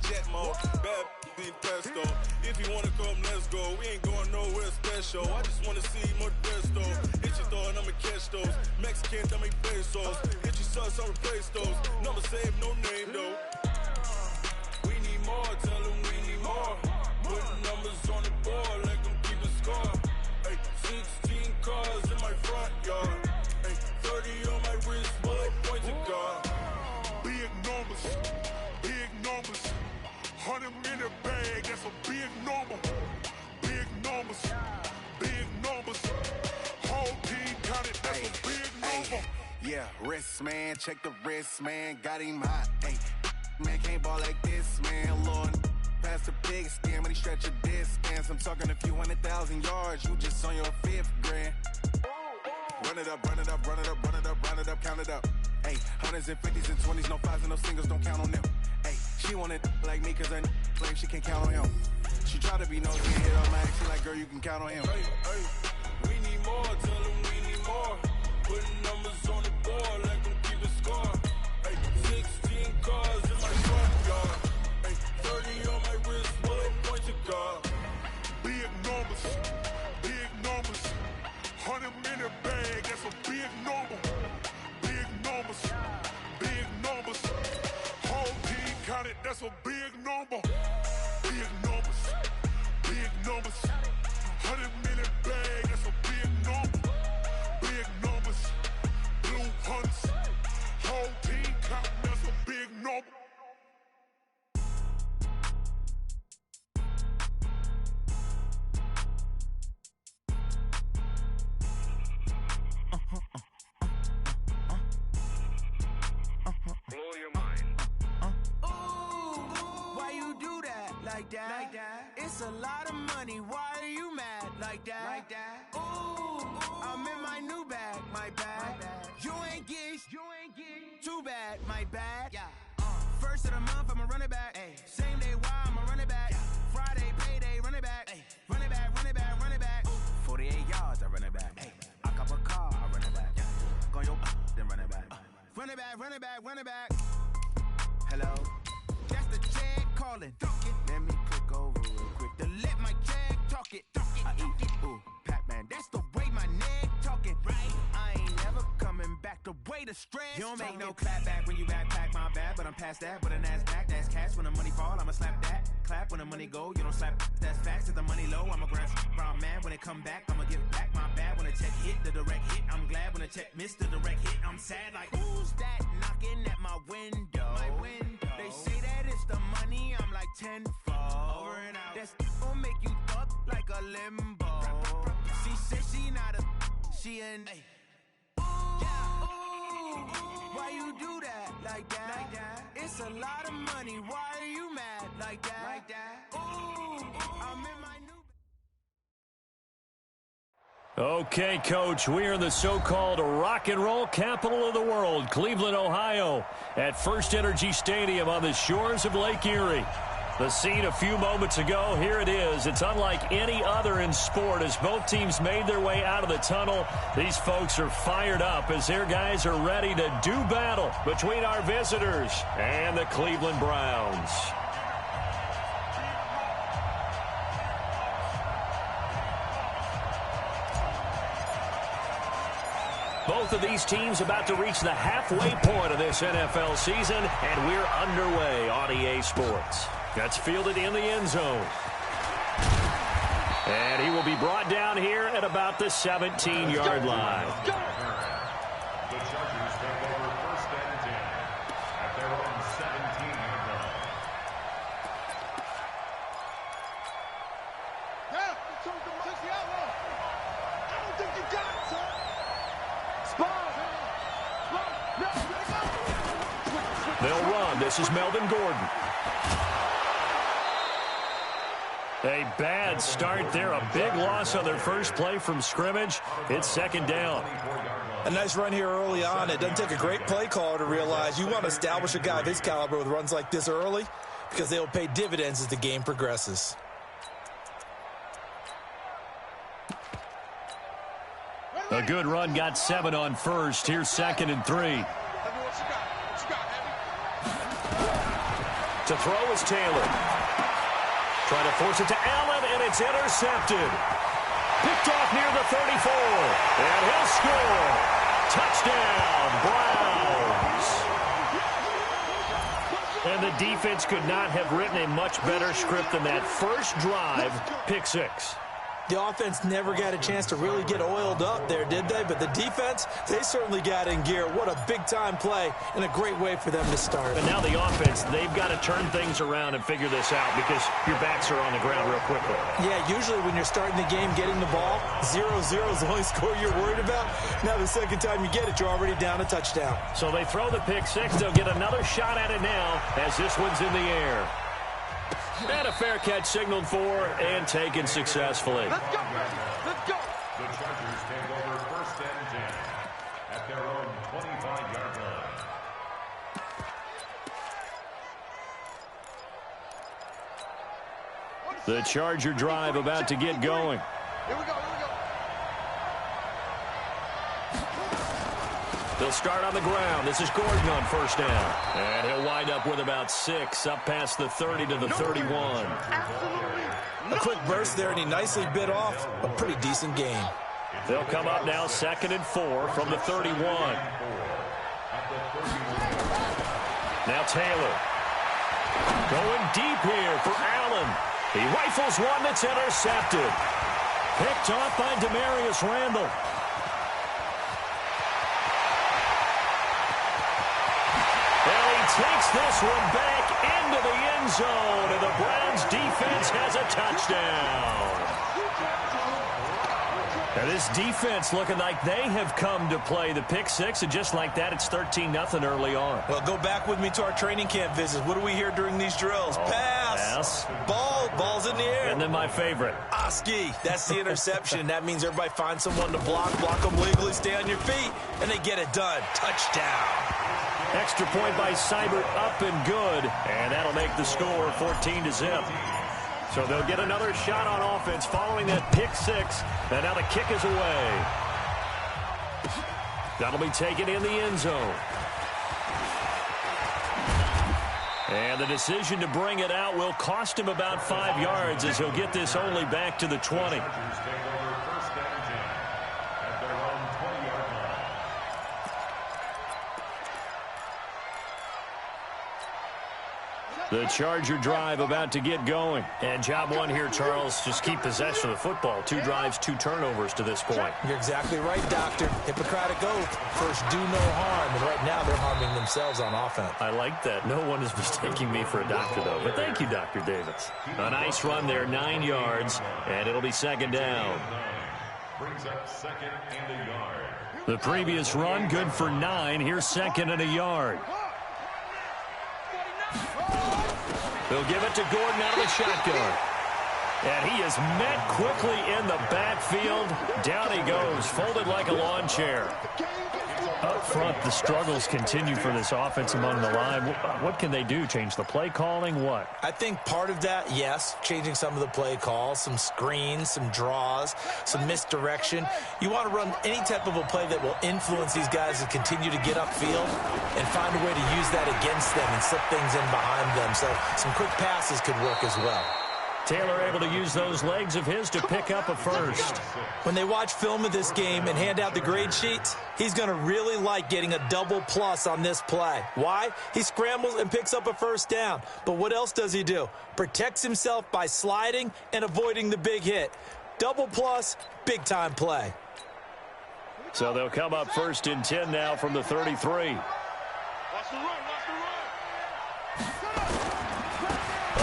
jet mode. Bad in pesto. If you wanna come, let's go. We ain't going nowhere special. I just wanna see more Modesto. Hit your thought, I'ma catch those. Mexican, I make pesos. Hit your sus, I'll replace those. Number save, no name though. We need more, tell them we need more. Putting numbers on the board, let them keep a score. Ay, 16 cars in my front yard. Ay, 30 on my wrist, bullet point to God. Big numbers, big numbers. 100 in the bag, that's a big number. Big numbers, big numbers. Whole team counted, that's a big number. Yeah, wrist man, check the wrist man, got him hot. Ay, man can't ball like this, man. Lord, past the big skin, when he stretch a distance. I'm talking a few 100,000 yards, you just on your 5th grand. Run it up, run it up, run it up, run it up, run it up, count it up. Ay, 100s and 50s and 20s, no 5s and no singles, don't count on them. Ay, she want it like me, cause her claim she can't count on him. She try to be nosy and hit up my ex, she like, girl, you can count on him. Hey, hey, we need more, tell them we need more. Putting numbers on the board, let them keep a score. Hey, 16 cars in my front yard. Hey, 30 on my wrist, bullet point to God. Big numbers, big numbers. 100 in the bag, that's a big number. Big numbers, big numbers. Whole team counted, that's a big number. Big numbers, big numbers. 100 in the bag, that's a big number. Big numbers, blue hunts. Whole team counting, that's a big number. Blow your mind. Why you do that like that? It's a lot of money. Why are you mad like that? Ooh, I'm in my new bag, my bad. You ain't get too bad, my bad. First of the month, I'ma run it back. Same day, why I'ma run it back. Friday, payday, run it back. Run it back, run it back, run it back. 48 yards, I run it back. I cop a car, I run it back. Go on your then run it back. Run it back, run it back, run it back. Hello? That's the check calling. Let me click over real quick to let my check talk it. I eat, ooh, Pac-Man. That's the way my neck talking. Right? I ain't never coming back. The way the stress. You don't make no clap back when you backpack, my bad. But I'm past that with an ass back. That's cash when the money fall. I'ma slap that. Clap when the money go. You don't slap. That's facts. If the money low, I'ma grab brown man. When it come back, I'ma give back my bad. When the check hit, the direct hit. I'm glad when the check missed the direct hit. I'm sad like, who's that knocking at my window? My window. They say that it's the money, I'm like tenfold. Over and out. That's gon' make you up like a limbo. She said she not a, she an. Why you do that like that? It's a lot of money. Why are you mad like that? Ooh, I'm in my new. Okay, Coach, we are in the so-called rock and roll capital of the world, Cleveland, Ohio, at First Energy Stadium on the shores of Lake Erie. The scene a few moments ago, here it is. It's unlike any other in sport as both teams made their way out of the tunnel. These folks are fired up as their guys are ready to do battle between our visitors and the Cleveland Browns. Both of these teams about to reach the halfway point of this NFL season, and we're underway on EA Sports. That's fielded in the end zone. And he will be brought down here at about the 17-yard line. The Chargers take over first and 10 at their own 17-yard line. Yeah, took the outlaw. I don't think you got it, son. They'll run. This is Melvin Gordon. A bad start there. A big loss on their first play from scrimmage. It's second down. A nice run here early on. It doesn't take a great play caller to realize you want to establish a guy of his caliber with runs like this early because they will pay dividends as the game progresses. A good run got 7 on first. Here's second and 3. To throw is Taylor. Trying to force it to Allen, and it's intercepted. Picked off near the 34. And he'll score. Touchdown, Browns. And the defense could not have written a much better script than that first drive, pick six. The offense never got a chance to really get oiled up there, did they? But the defense, they certainly got in gear. What a big-time play and a great way for them to start. And now the offense, they've got to turn things around and figure this out because your backs are on the ground real quickly. Yeah, usually when you're starting the game, getting the ball, 0-0 is the only score you're worried about. Now the second time you get it, you're already down a touchdown. So they throw the pick six. They'll get another shot at it now as this one's in the air. And a fair catch signaled for and taken successfully. Let's go. Let's go. The Chargers take over 1st and 10 at their own 25-yard line. The Charger drive about to get going. Here we go. They'll start on the ground. This is Gordon on first down. And he'll wind up with about 6 up past the 30 to the 31. A quick burst there, and he nicely bit off a pretty decent game. They'll come up now 2nd and 4 from the 31. Now Taylor. Going deep here for Allen. He rifles one that's intercepted. Picked off by Demarius Randall. Takes this one back into the end zone, and the Browns defense has a touchdown. Now this defense looking like they have come to play the pick six, and just like that, it's 13-0 early on. Well, go back with me to our training camp visits. What do we hear during these drills? Pass. Ball's in the air. And then my favorite. Oski. That's the interception. That means everybody finds someone to block them legally, stay on your feet, and they get it done. Touchdown. Extra point by Seibert, up and good, and that'll make the score 14-0. So they'll get another shot on offense following that pick six, and now the kick is away. That'll be taken in the end zone. And the decision to bring it out will cost him about 5 yards as he'll get this only back to the 20. The Charger drive about to get going. And job one here, Charles, just keep possession of the football. 2 drives, 2 turnovers to this point. You're exactly right, Doctor. Hippocratic oath. First, do no harm. And right now, they're harming themselves on offense. I like that. No one is mistaking me for a doctor, though. But thank you, Dr. Davis. A nice run there, 9 yards, and it'll be 2nd down. Brings up 2nd and a yard. The previous run, good for 9. Here's 2nd and a yard. They'll give it to Gordon out of the shotgun. And he is met quickly in the backfield. Down he goes, folded like a lawn chair. Up front, the struggles continue for this offense among the line. What can they do? Change the play calling? What? I think part of that, yes, changing some of the play calls, some screens, some draws, some misdirection. You want to run any type of a play that will influence these guys to continue to get upfield and find a way to use that against them and slip things in behind them. So some quick passes could work as well. Taylor able to use those legs of his to pick up a first. When they watch film of this game and hand out the grade sheets, he's going to really like getting a double plus on this play. Why? He scrambles and picks up a first down. But what else does he do? Protects himself by sliding and avoiding the big hit. Double plus, big time play. So they'll come up 1st and 10 now from the 33.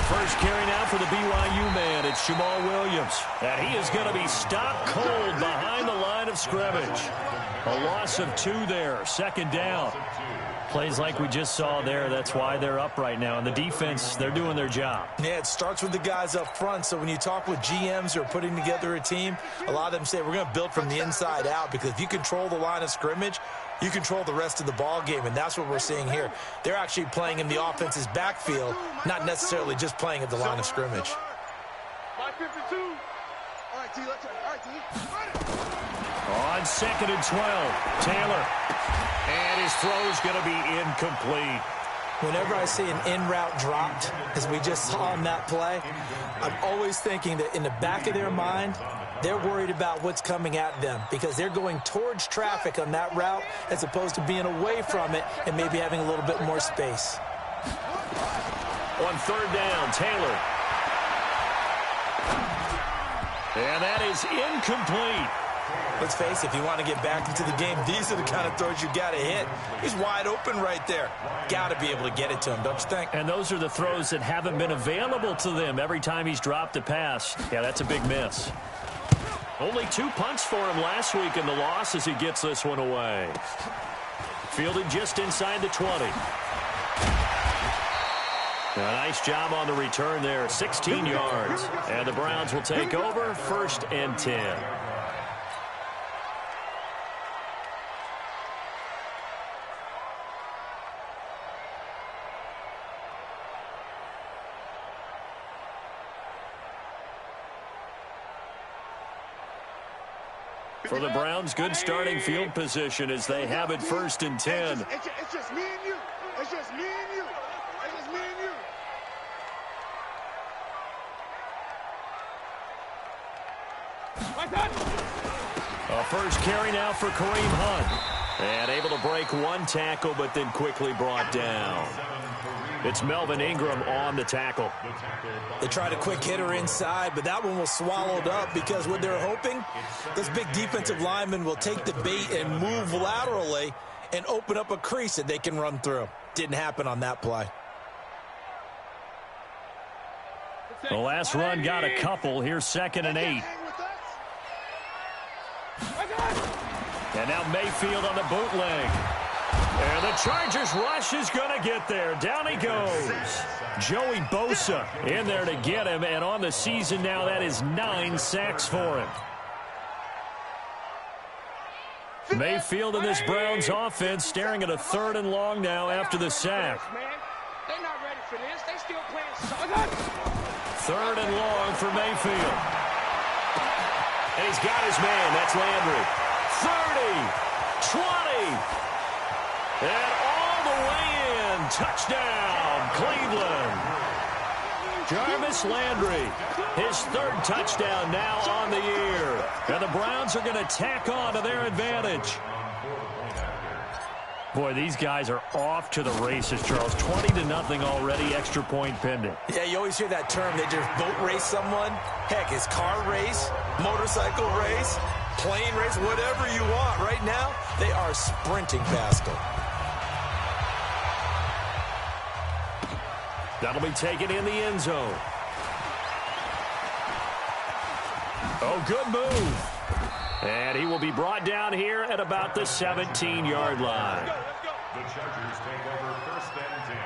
First carry now for the BYU man. It's Jamal Williams. And he is going to be stopped cold behind the line of scrimmage. A loss of 2 there. 2nd down. Plays like we just saw there. That's why they're up right now. And the defense, they're doing their job. Yeah, it starts with the guys up front. So when you talk with GMs who are putting together a team, a lot of them say we're going to build from the inside out, because if you control the line of scrimmage, you control the rest of the ball game, and that's what we're seeing here. They're actually playing in the offense's backfield, not necessarily just playing at the line of scrimmage. 552. All right, T. Let's. All right, T. On 2nd and 12, Taylor. And his throw is going to be incomplete. whenever I see an in-route dropped, as we just saw in that play, I'm always thinking that in the back of their mind, they're worried about what's coming at them because they're going towards traffic on that route as opposed to being away from it and maybe having a little bit more space. On third down, Taylor. And that is incomplete. Let's face it, if you want to get back into the game, these are the kind of throws you got to hit. He's wide open right there. Got to be able to get it to him, don't you think? And those are the throws that haven't been available to them every time he's dropped a pass. Yeah, that's a big miss. Only 2 punts for him last week in the loss as he gets this one away. Fielded just inside the 20. A nice job on the return there, 16 yards. And the Browns will take over, 1st and 10. For the Browns, good starting field position as they have it 1st and 10. It's just me and you. It's just me and you. It's just me and you. A first carry now for Kareem Hunt. And able to break one tackle, but then quickly brought down. It's Melvin Ingram on the tackle. They tried a quick hitter inside, but that one was swallowed up because what they're hoping, this big defensive lineman will take the bait and move laterally and open up a crease that they can run through. Didn't happen on that play. The last run got a couple. Here's 2nd and 8. And now Mayfield on the bootleg. And the Chargers rush is going to get there. Down he goes. Joey Bosa in there to get him. And on the season now, that is 9 sacks for him. Mayfield in this Browns offense staring at a 3rd and long now after the sack. They're not ready for this. They still playing. 3rd and long for Mayfield. And he's got his man. That's Landry. 30, 20. And all the way in. Touchdown, Cleveland. Jarvis Landry, his 3rd touchdown now on the year. And the Browns are going to tack on to their advantage. Boy, these guys are off to the races, Charles. 20-0 already, extra point pending. Yeah, you always hear that term. They just boat race someone. Heck, it's car race, motorcycle race, plane race, whatever you want. Right now, they are sprinting past them. That'll be taken in the end zone. Oh, good move. And he will be brought down here at about the 17-yard line. The Chargers take over 1st and 10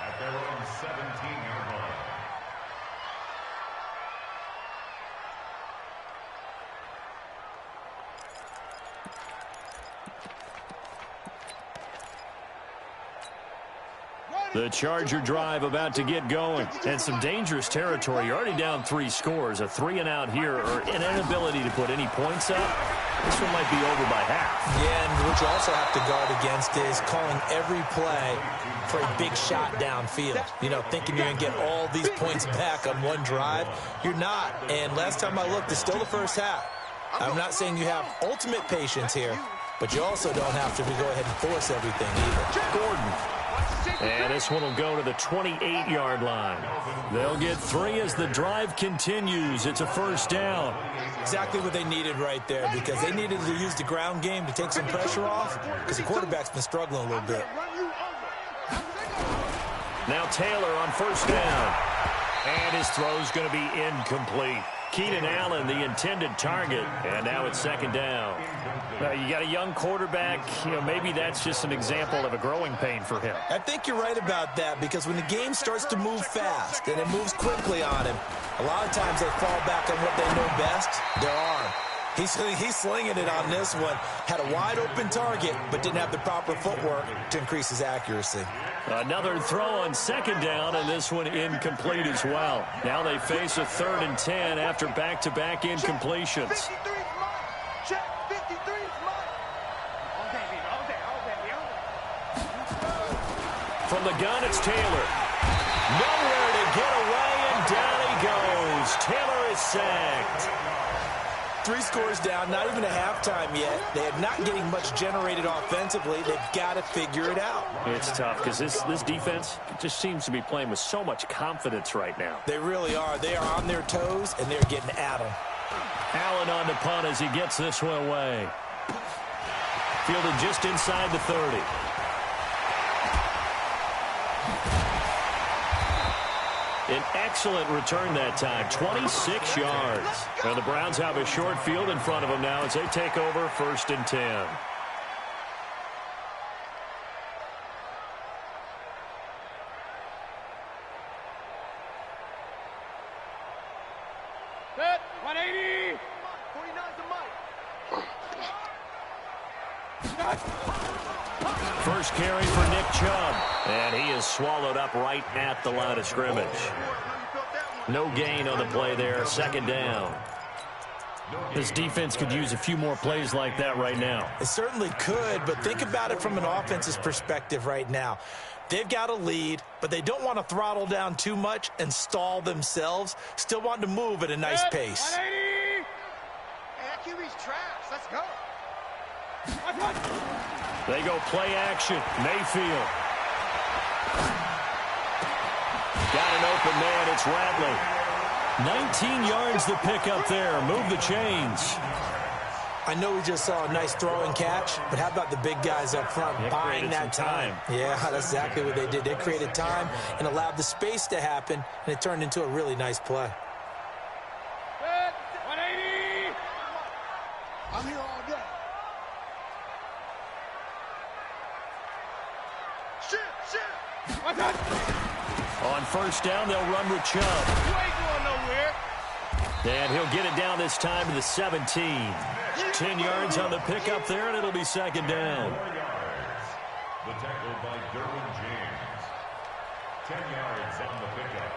at their own 17-yard line. The Charger drive about to get going. And some dangerous territory. You're already down 3 scores. A 3-and-out here or an inability to put any points up. This one might be over by half. Yeah, and what you also have to guard against is calling every play for a big shot downfield. You know, thinking you're going to get all these points back on one drive. You're not. And last time I looked, it's still the first half. I'm not saying you have ultimate patience here, but you also don't have to go ahead and force everything either. Gordon. And this one will go to the 28-yard line. They'll get 3 as the drive continues. It's a 1st down. Exactly what they needed right there, because they needed to use the ground game to take some pressure off, because the quarterback's been struggling a little bit. Now Taylor on 1st down. And his throw's going to be incomplete. Keenan Allen, the intended target, and now it's 2nd down. You got a young quarterback, maybe that's just an example of a growing pain for him. I think you're right about that, because when the game starts to move fast and it moves quickly on him, a lot of times they fall back on what they know best, their arm. He's slinging it on this one. Had a wide open target, but didn't have the proper footwork to increase his accuracy. Another throw on 2nd down, and this one incomplete as well. Now they face a 3rd and 10 after back-to-back incompletions. From the gun, it's Taylor. Nowhere to get away, and down he goes. Taylor is sacked. 3 scores down, not even a halftime yet. They are not getting much generated offensively. They've got to figure it out. It's tough because this defense just seems to be playing with so much confidence right now. They really are. They are on their toes, and they're getting at them. Allen on the punt as he gets this one away. Fielded just inside the 30. An excellent return that time, 26 yards. And the Browns have a short field in front of them now as they take over 1st and 10. Set, 180. 49's the mic. First carry for Nick Chubb, and he is swallowed up right at the line of scrimmage. No gain on the play there, 2nd down. This defense could use a few more plays like that right now. It certainly could, but think about it from an offense's perspective right now. They've got a lead, but they don't want to throttle down too much and stall themselves. Still want to move at a nice pace. 180. Hey, that QB's trash. Let's go. They go play action. Mayfield. Got an open man. It's Radley. 19 yards the pick up there. Move the chains. I know we just saw a nice throw and catch, but how about the big guys up front buying that time? Yeah, that's exactly what they did. They created time and allowed the space to happen, and it turned into a really nice play. 180. I'm here all day. Shit. On 1st down, they'll run with Chubb. You ain't going nowhere. And he'll get it down this time to the 17. 10 yards on the pickup there, and it'll be 2nd down. 4 yards. The tackle by Derwin James. 10 yards on the pickup.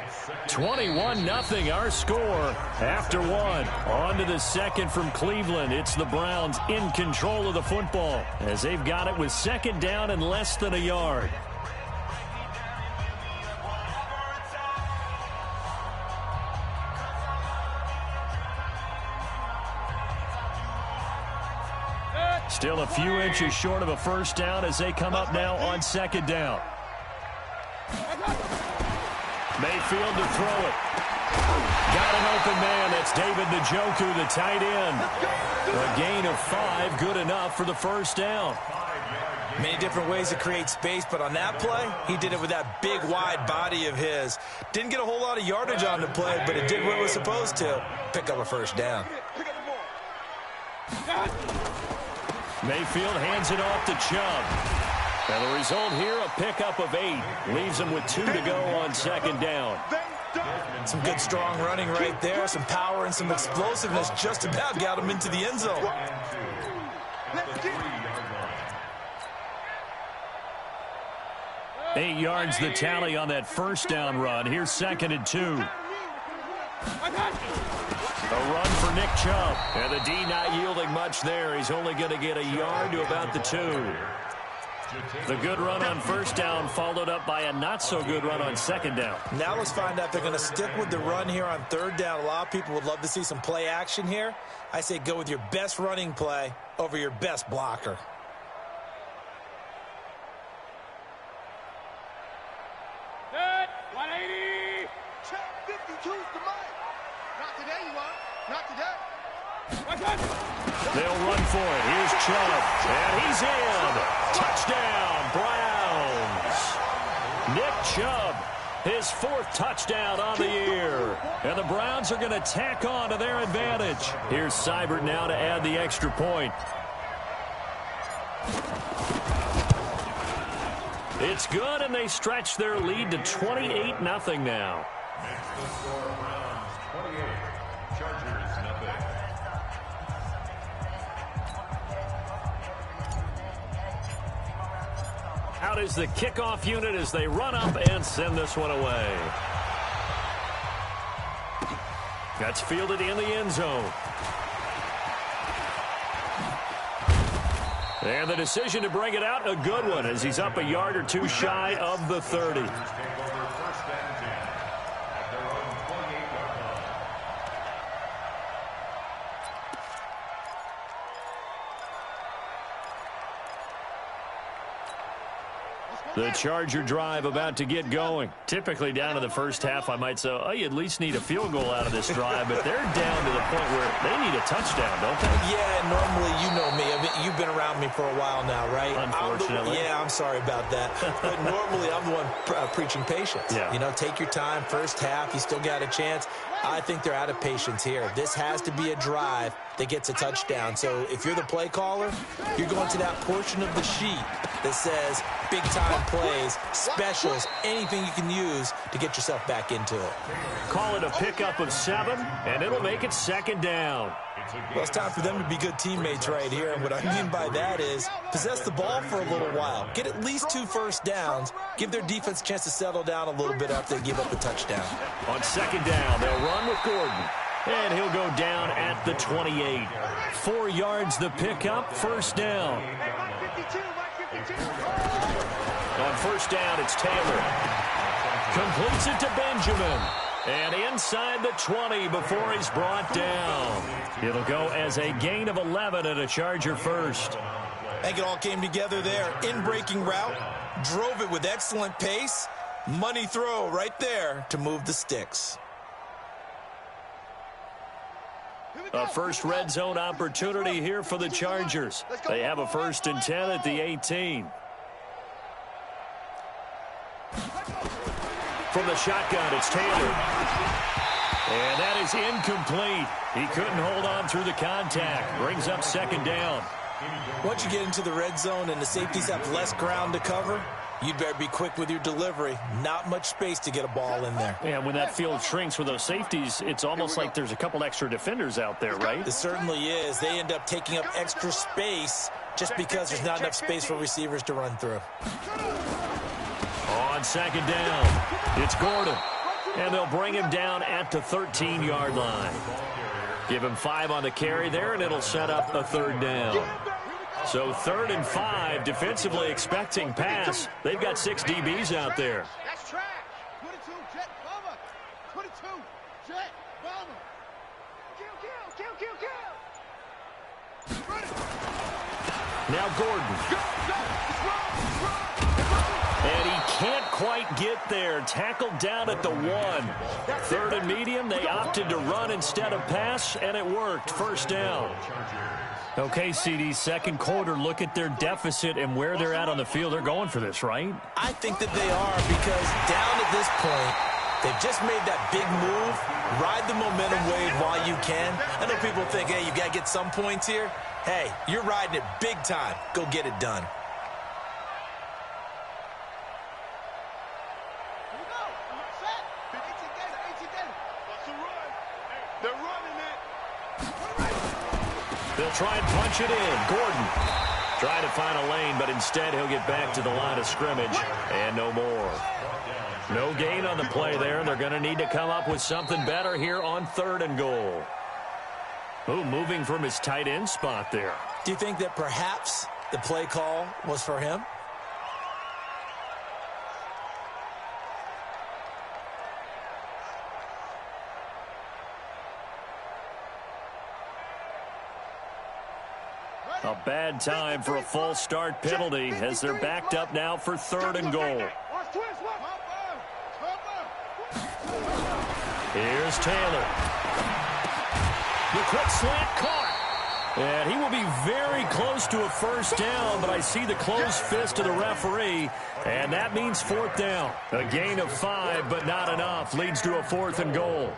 It's 21-0 our score after 1. On to the 2nd from Cleveland. It's the Browns in control of the football as they've got it with 2nd down and less than a yard. Still a few inches short of a 1st down as they come up now on 2nd down. Mayfield to throw it. Got an open man. That's David Njoku, the tight end. A gain of 5, good enough for the 1st down. Many different ways to create space, but on that play, he did it with that big, wide body of his. Didn't get a whole lot of yardage on the play, but it did what it was supposed to. Pick up a 1st down. Mayfield hands it off to Chubb. And the result here, a pickup of 8. Leaves him with 2 to go on 2nd down. Some good, strong running right there. Some power and some explosiveness just about got him into the end zone. 8 yards the tally on that 1st down run. Here's 2nd and 2. A run for Nick Chubb. And the D not yielding much there. He's only going to get a yard to about the 2. The good run on 1st down followed up by a not-so-good run on 2nd down. Now let's find out if they're going to stick with the run here on 3rd down. A lot of people would love to see some play action here. I say go with your best running play over your best blocker. Set, 180. Check 52's the mic. Not today, you are. Not today. They'll run for it. Here's Chubb. And he's in. Touchdown, Browns. Nick Chubb, his 4th touchdown on the year. And the Browns are going to tack on to their advantage. Here's Seibert now to add the extra point. It's good, and they stretch their lead to 28-0 now. Makes the score Browns 28, Chargers nothing. Out is the kickoff unit as they run up and send this one away. That's fielded in the end zone. And the decision to bring it out, a good one, as he's up a yard or two shy of the 30. The Charger drive about to get going. Typically down to the first half, I might say, oh, you at least need a field goal out of this drive, but they're down to the point where they need a touchdown, don't they? Yeah, normally, you know me. I mean, you've been around me for a while now, right? Unfortunately. I'm sorry about that. But normally, I'm the one preaching patience. Yeah. You know, take your time. First half, you still got a chance. I think they're out of patience here. This has to be a drive that gets a touchdown. So if you're the play caller, you're going to that portion of the sheet that says big-time plays, specials, anything you can use to get yourself back into it. Call it a pickup of 7, and it'll make it second down. Well, it's time for them to be good teammates right here. And what I mean by that is possess the ball for a little while. Get at least 2 first downs. Give their defense a chance to settle down a little bit after they give up the touchdown. On second down, they'll run with Gordon. And he'll go down at the 28. 4 yards the pickup, first down. On first down, it's Taylor. Completes it to Benjamin. And inside the 20 before he's brought down. It'll go as a gain of 11 and a Charger first. I think it all came together there. In-breaking route. Drove it with excellent pace. Money throw right there to move the sticks. A first red zone opportunity here for the Chargers. They have a 1st and 10 at the 18. From the shotgun, it's Taylor. And that is incomplete. He couldn't hold on through the contact. Brings up second down. Once you get into the red zone and the safeties have less ground to cover, you'd better be quick with your delivery. Not much space to get a ball in there. And when that field shrinks with those safeties, it's almost like there's a couple extra defenders out there, right? It certainly is. They end up taking up extra space just because there's not enough space for receivers to run through. On second down, it's Gordon. And they'll bring him down at the 13-yard line. Give him 5 on the carry there, and it'll set up a 3rd down. So 3rd and 5, defensively expecting pass. They've got 6 DBs out there. That's trash. 22, jet, bomber. 22, jet, bomber. Kill. Now Gordon. And he can't quite get there. Tackled down at the 1. 3rd and medium, they opted to run instead of pass, and it worked. First down. Okay, CD, second quarter, look at their deficit and where they're at on the field. They're going for this, right? I think that they are, because down at this point, they've just made that big move. Ride the momentum wave while you can. I know people think, hey, you got to get some points here. Hey, you're riding it big time. Go get it done. They'll try and punch it in. Gordon trying to find a lane, but instead he'll get back to the line of scrimmage and no more. No gain on the play there. They're going to need to come up with something better here on 3rd and goal. Ooh, moving from his tight end spot there. Do you think that perhaps the play call was for him? A bad time for a false start penalty as they're backed up now for 3rd and goal. Here's Taylor. The quick slant caught. And he will be very close to a first down, but I see the closed fist of the referee, and that means 4th down. A gain of 5, but not enough. Leads to a 4th and goal.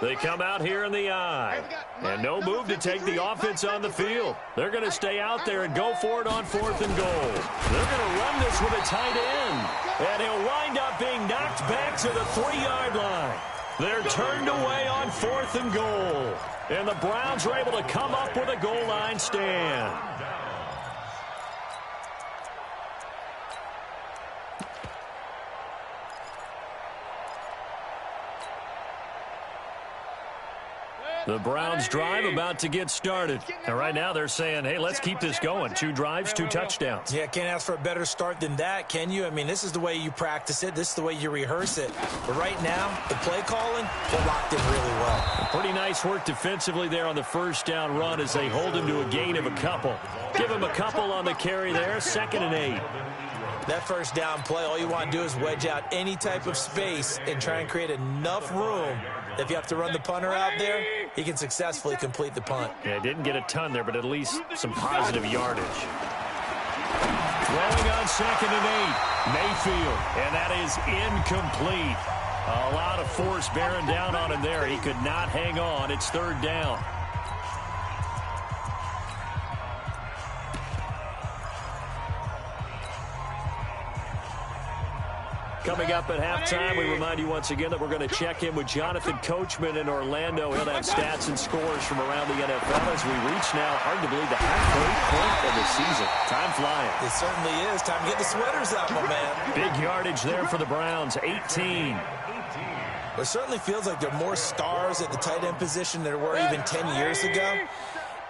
They come out here in the I. And no move to take the offense on the field. They're going to stay out there and go for it on 4th and goal. They're going to run this with a tight end. And he'll wind up being knocked back to the 3-yard line. They're turned away on 4th and goal. And the Browns are able to come up with a goal line stand. The Browns drive about to get started. And right now they're saying, hey, let's keep this going. 2 drives, 2 touchdowns. Yeah, can't ask for a better start than that, can you? I mean, this is the way you practice it. This is the way you rehearse it. But right now, the play calling, they're locked in really well. Pretty nice work defensively there on the first down run as they hold him to a gain of a couple. Give him a couple on the carry there, 2nd and 8. That first down play, all you want to do is wedge out any type of space and try and create enough room. If you have to run the punter out there, he can successfully complete the punt. Yeah, didn't get a ton there, but at least some positive yardage. Throwing on 2nd and 8, Mayfield, and that is incomplete. A lot of force bearing down on him there. He could not hang on. It's 3rd down. Coming up at halftime, we remind you once again that we're going to check in with Jonathan Coachman in Orlando. He'll have stats and scores from around the NFL as we reach now, hard to believe, the halfway point of the season. Time flying. It certainly is. Time to get the sweaters out, my man. Big yardage there for the Browns, 18. It certainly feels like there are more stars at the tight end position than there were even 10 years ago.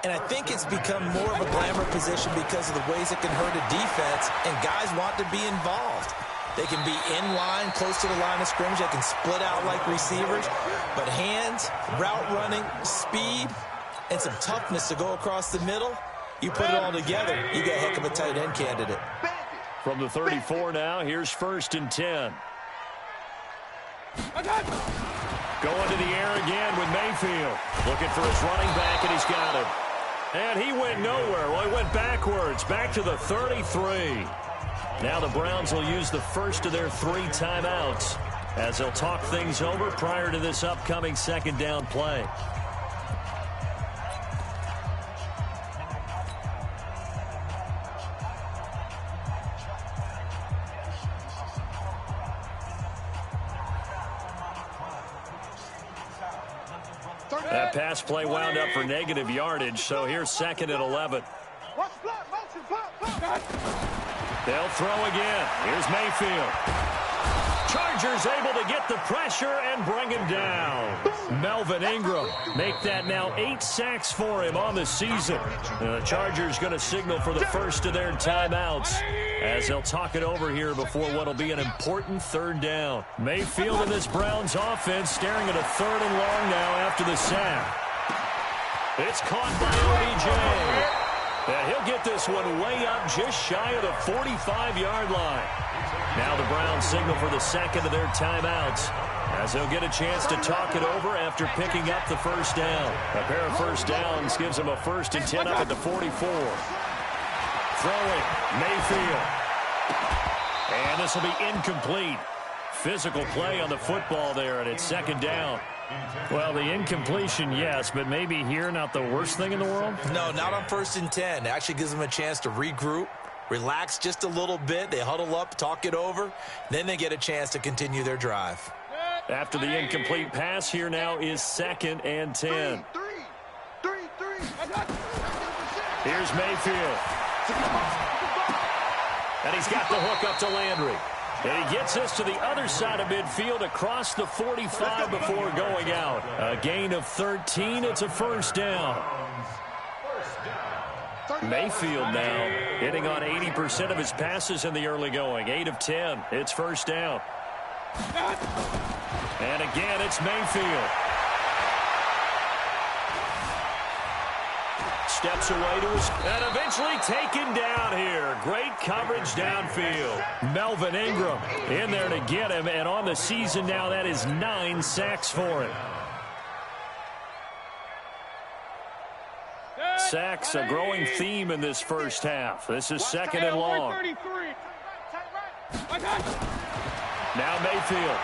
And I think it's become more of a glamour position because of the ways it can hurt a defense, and guys want to be involved. They can be in line, close to the line of scrimmage. They can split out like receivers. But hands, route running, speed, and some toughness to go across the middle, you put it all together, you got a heck of a tight end candidate. From the 34 now, here's 1st and 10. Going to the air again with Mayfield. Looking for his running back, and he's got him. And he went nowhere. Well, he went backwards, back to the 33. Now the Browns will use the first of their 3 timeouts as they'll talk things over prior to this upcoming 2nd down play. That pass play wound up for negative yardage, so here's 2nd and 11. They'll throw again. Here's Mayfield. Chargers able to get the pressure and bring him down. Melvin Ingram make that now 8 sacks for him on the season. The Chargers going to signal for the first of their timeouts as they'll talk it over here before what will be an important 3rd down. Mayfield and this Browns offense staring at a 3rd and long now after the sack. It's caught by OBJ. And he'll get this one way up just shy of the 45-yard line. Now the Browns signal for the 2nd of their timeouts as they'll get a chance to talk it over after picking up the first down. A pair of first downs gives them a 1st and 10 up at the 44. Throwing, Mayfield. And this will be incomplete. Physical play on the football there, and it's 2nd down. Well, the incompletion, yes, but maybe here not the worst thing in the world? No, not on 1st and 10. It actually gives them a chance to regroup, relax just a little bit. They huddle up, talk it over. Then they get a chance to continue their drive. After the incomplete pass, here now is 2nd and 10. Here's Mayfield. And he's got the hook up to Landry. And he gets this to the other side of midfield across the 45 before going out. A gain of 13. It's a 1st down. Mayfield now hitting on 80% of his passes in the early going. 8 of 10. It's 1st down. And again, it's Mayfield. Steps away to his, and eventually taken down here. Great coverage downfield. Melvin Ingram in there to get him, and on the season now, that is 9 sacks for him. Sacks, a growing theme in this first half. This is 2nd and long. Now Mayfield.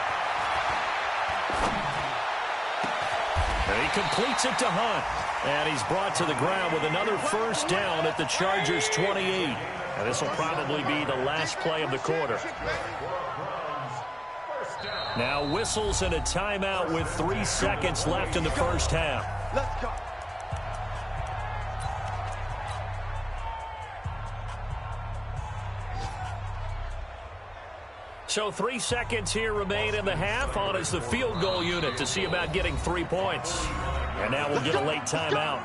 And he completes it to Hunt. And he's brought to the ground with another 1st down at the Chargers' 28. And this will probably be the last play of the quarter. Now whistles and a timeout with 3 seconds left in the first half. Let's go. So 3 seconds here remain in the half. On is the field goal unit to see about getting 3 points. And now we'll get a late timeout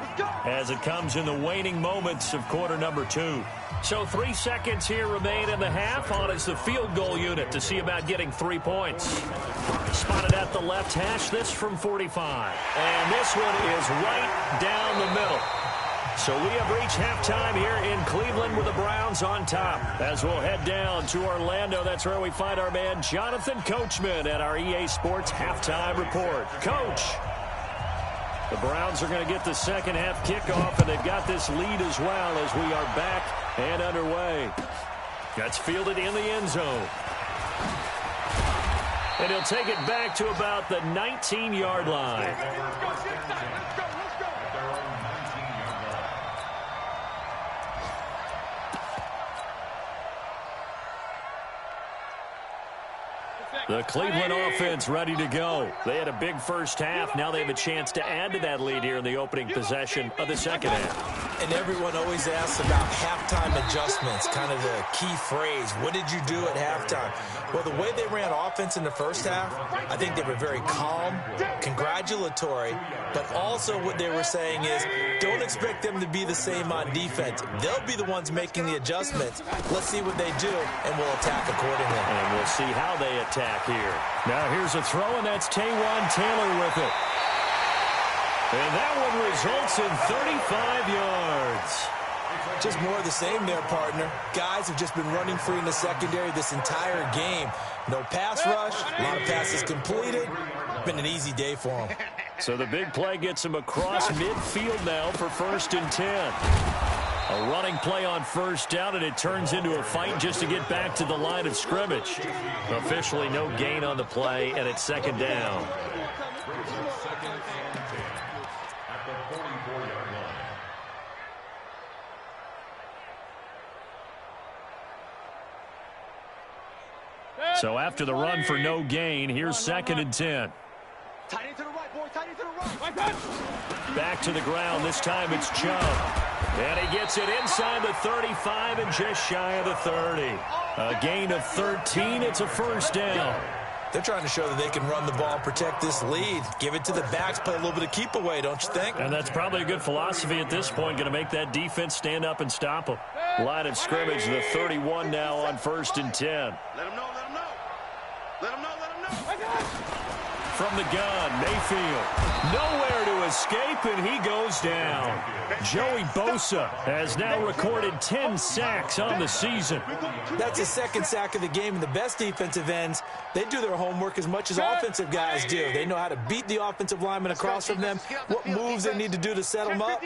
as it comes in the waning moments of quarter number 2. So 3 seconds here remain in the half. On is the field goal unit to see about getting 3 points. Spotted at the left hash, this from 45. And this one is right down the middle. So we have reached halftime here in Cleveland with the Browns on top. As we'll head down to Orlando, that's where we find our man Jonathan Coachman at our EA Sports Halftime Report. Coach, the Browns are going to get the second half kickoff, and they've got this lead as well as we are back and underway. That's fielded in the end zone. And he'll take it back to about the 19-yard line. The Cleveland offense ready to go. They had a big first half. Now they have a chance to add to that lead here in the opening possession of the second half. And everyone always asks about halftime adjustments, kind of the key phrase. What did you do at halftime? Well, the way they ran offense in the first half, I think they were very calm, congratulatory, but also what they were saying is don't expect them to be the same on defense. They'll be the ones making the adjustments. Let's see what they do, and we'll attack accordingly. And we'll see how they attack here. Now here's a throw, and that's Taywan Taylor with it. And that one results in 35 yards. Just more of the same there, partner. Guys have just been running free in the secondary this entire game. No pass rush, a lot of passes completed. Been an easy day for them. So the big play gets him across midfield now for 1st and 10. A running play on first down, and it turns into a fight just to get back to the line of scrimmage. Officially no gain on the play, and it's 2nd down. So after the run for no gain, here's 2nd and 10. Back to the ground. This time it's Chubb. And he gets it inside the 35 and just shy of the 30. A gain of 13. It's a 1st down. They're trying to show that they can run the ball, protect this lead. Give it to the backs, play a little bit of keep away, don't you think? And that's probably a good philosophy at this point. Going to make that defense stand up and stop them. Line of scrimmage, the 31 now on 1st and 10. Let him know, let him know. Let him know, let him know. From the gun, Mayfield. Nowhere to escape, and he goes down. Joey Bosa has now recorded 10 sacks on the season. That's his 2nd sack of the game, and the best defensive ends, they do their homework as much as offensive guys do. They know how to beat the offensive lineman across from them, what moves they need to do to set them up.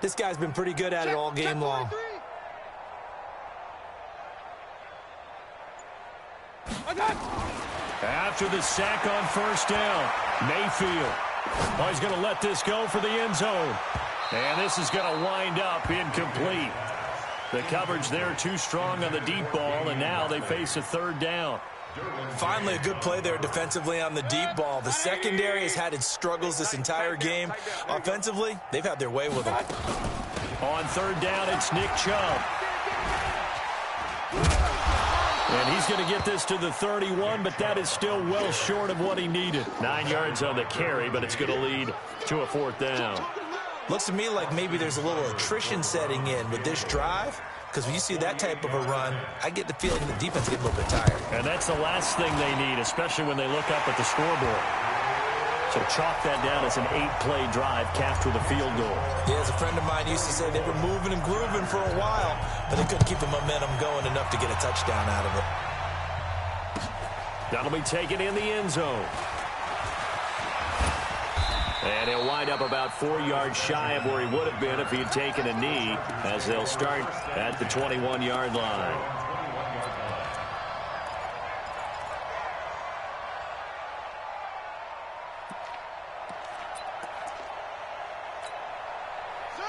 This guy's been pretty good at it all game long. After the sack on 1st down, Mayfield. Oh, he's going to let this go for the end zone. And this is going to wind up incomplete. The coverage there too strong on the deep ball, and now they face a 3rd down. Finally, a good play there defensively on the deep ball. The secondary has had its struggles this entire game. Offensively, they've had their way with them. On 3rd down, it's Nick Chubb. And he's going to get this to the 31, but that is still well short of what he needed. 9 yards on the carry, but it's going to lead to a 4th down. Looks to me like maybe there's a little attrition setting in with this drive, because when you see that type of a run, I get the feeling the defense gets a little bit tired. And that's the last thing they need, especially when they look up at the scoreboard. So chalk that down as an 8-play drive capped with a field goal. Yeah, as a friend of mine used to say, they were moving and grooving for a while, but they couldn't keep the momentum going enough to get a touchdown out of it. That'll be taken in the end zone. And he'll wind up about 4 yards shy of where he would have been if he had taken a knee, as they'll start at the 21-yard line.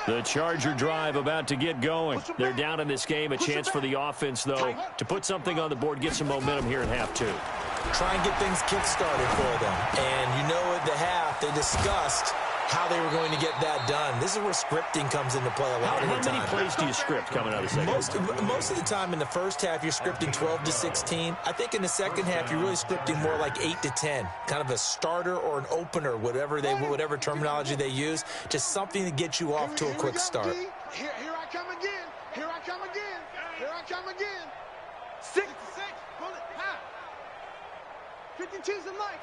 The Charger drive about to get going. They're down in this game. A chance for the offense, though, to put something on the board, get some momentum here in half 2. Try and get things kick-started for them. And you know at the half, they discussed how they were going to get that done. This is where scripting comes into play a lot of the time. How many plays do you script coming out of the second? Most of the time in the first half, you're scripting 12 to 16. I think in the second half, you're really scripting more like 8 to 10, kind of a starter or an opener, whatever terminology they use, just something to get you off to a quick start. Here I come again. Here I come again. Here I come again. 6 to 6. Bullet. Ha. 52's the mic.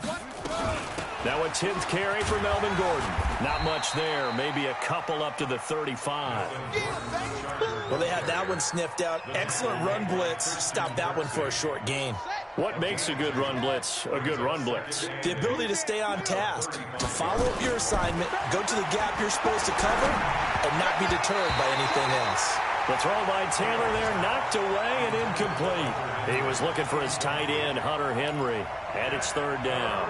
Now a 10th carry for Melvin Gordon. Not much there. Maybe a couple up to the 35. Well, they had that one sniffed out. Excellent run blitz. Stopped that one for a short gain. What makes a good run blitz a good run blitz? The ability to stay on task, to follow up your assignment, go to the gap you're supposed to cover, and not be deterred by anything else. The throw by Taylor there, knocked away and incomplete. He was looking for his tight end, Hunter Henry, and it's third down.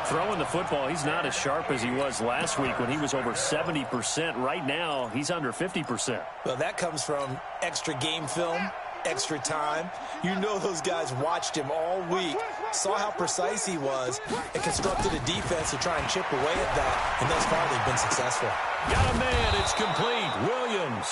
Throwing the football, he's not as sharp as he was last week when he was over 70%. Right now, he's under 50%. Well, that comes from extra game film, extra time. You know those guys watched him all week, saw how precise he was, and constructed a defense to try and chip away at that, and thus far they've been successful. Got a man, it's complete, Williams.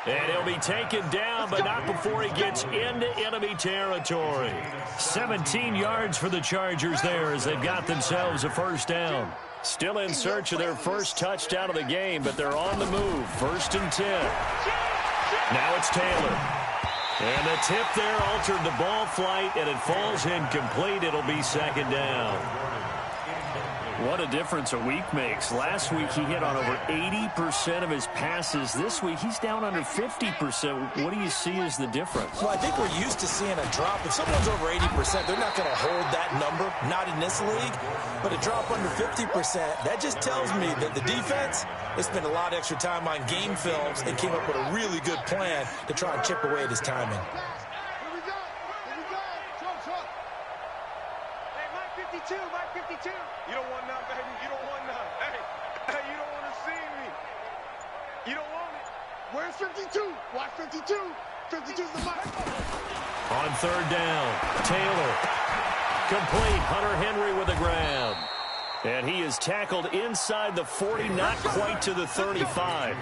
And he'll be taken down, but not before he gets into enemy territory. 17 yards for the Chargers there as they've got themselves a first down. Still in search of their first touchdown of the game, but they're on the move. 1st and 10. Now it's Taylor. And the tip there altered the ball flight, and it falls incomplete. It'll be second down. What a difference a week makes. Last week he hit on over 80% of his passes. This week he's down under 50%. What do you see as the difference? Well, I think we're used to seeing a drop. If someone's over 80%, they're not going to hold that number, not in this league. But a drop under 50%, that just tells me that the defense has spent a lot of extra time on game films and came up with a really good plan to try and chip away at his timing. Here we go. Here we go. Throw. Hey, Mike 52, Mike 52. You don't want none, baby. You don't want none. Hey, you don't want to see me. You don't want it. Where's 52? Watch 52. 52's the mic. On third down, Taylor. Complete. Hunter Henry with a grab. And he is tackled inside the 40, not quite to the 35.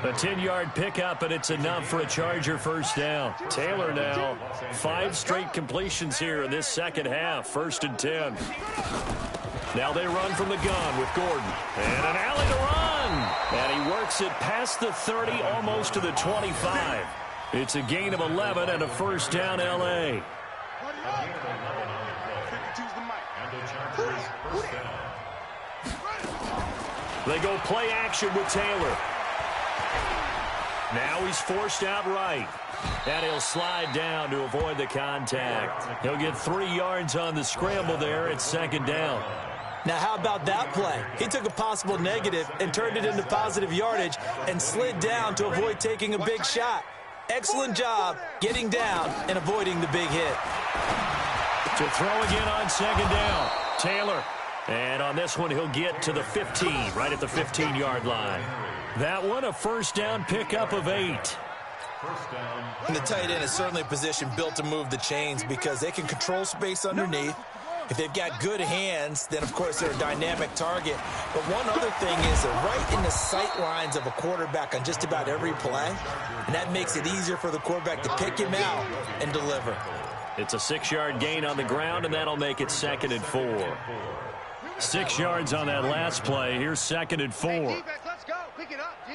A 10-yard pickup, and it's enough for a Charger first down. Taylor now, 5 straight completions here in this second half. 1st and 10. Now they run from the gun with Gordon. And an alley to run. And he works it past the 30, almost to the 25. It's a gain of 11 and a first down, L.A. They go play action with Taylor. Now he's forced out right. And he'll slide down to avoid the contact. He'll get 3 yards on the scramble there. It's second down. Now, how about that play? He took a possible negative and turned it into positive yardage and slid down to avoid taking a big shot. Excellent job getting down and avoiding the big hit. To throw again on second down, Taylor. And on this one, he'll get to the 15, right at the 15-yard line. That one, a first down pickup of 8. And the tight end is certainly a position built to move the chains because they can control space underneath. If they've got good hands, then, of course, they're a dynamic target. But one other thing is they're right in the sight lines of a quarterback on just about every play, and that makes it easier for the quarterback to pick him out and deliver. It's a 6-yard gain on the ground, and that'll make it 2nd and 4. 6 yards on that last play. Here's 2nd and 4. Hey, defense, let's go. Pick it up, G.